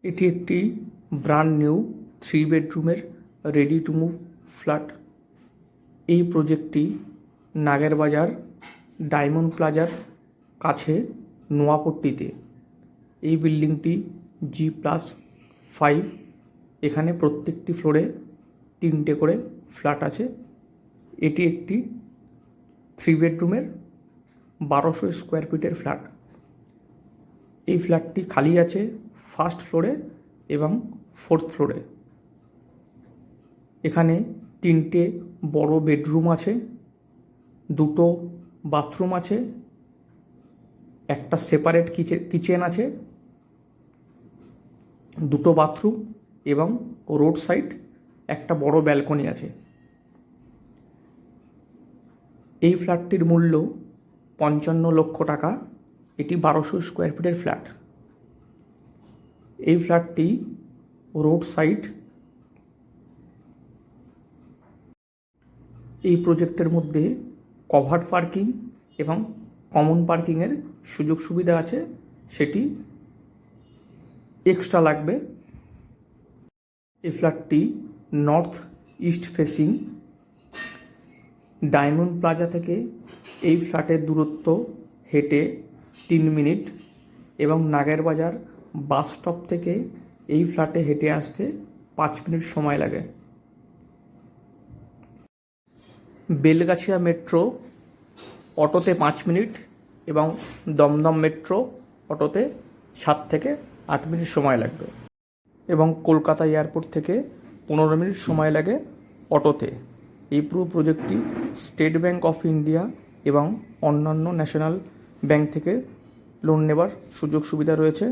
এটি একটি brand new 3 বেডরুমের রেডি টু মুভ ফ্ল্যাট। এই প্রজেক্টটি নাগেরবাজার ডায়মন্ড প্লাজার কাছে নোয়াপট্টিতে। এই বিল্ডিংটি G+5। এখানে প্রত্যেকটি ফ্লোরে 3টে করে ফ্ল্যাট আছে। এটি একটি 3 বেডরুমের 1200 স্কোয়ার ফিটের ফ্ল্যাট। এই ফ্ল্যাটটি খালি আছে ফার্স্ট ফ্লোরে এবং 4th ফ্লোরে। এখানে 3টে বড় বেডরুম আছে, 2টো বাথরুম আছে, একটা সেপারেট কিচেন আছে, 2টো বাথরুম এবং রোড সাইড একটা বড় ব্যালকনি আছে। এই ফ্ল্যাটটির মূল্য 55 লক্ষ টাকা। এটি 1200 স্কোয়ার ফিটের ফ্ল্যাট। এই ফ্ল্যাটটি রোড সাইড। এই প্রজেক্টের মধ্যে কভার্ড পার্কিং এবং কমন পার্কিংয়ের সুযোগ সুবিধা আছে, সেটি এক্সট্রা লাগবে। এই ফ্ল্যাটটি north east facing. Diamond Plaza থেকে এই ফ্ল্যাটের দূরত্ব হেঁটে 3 মিনিট এবং নাগেরবাজার বাস স্টপ থেকে এই ফ্ল্যাটে হেঁটে আসতে 5 মিনিট সময় লাগে। বেলগাছিয়া মেট্রো অটোতে 5 মিনিট এবং দমদম মেট্রো অটোতে 7 থেকে 8 মিনিট সময় লাগবে এবং কলকাতা এয়ারপোর্ট থেকে 15 মিনিট সময় লাগে অটোতে। এই পুরো প্রজেক্টটি স্টেট ব্যাঙ্ক অফ ইন্ডিয়া এবং অন্যান্য ন্যাশনাল ব্যাঙ্ক থেকে লোন নেবার সুযোগ সুবিধা রয়েছে।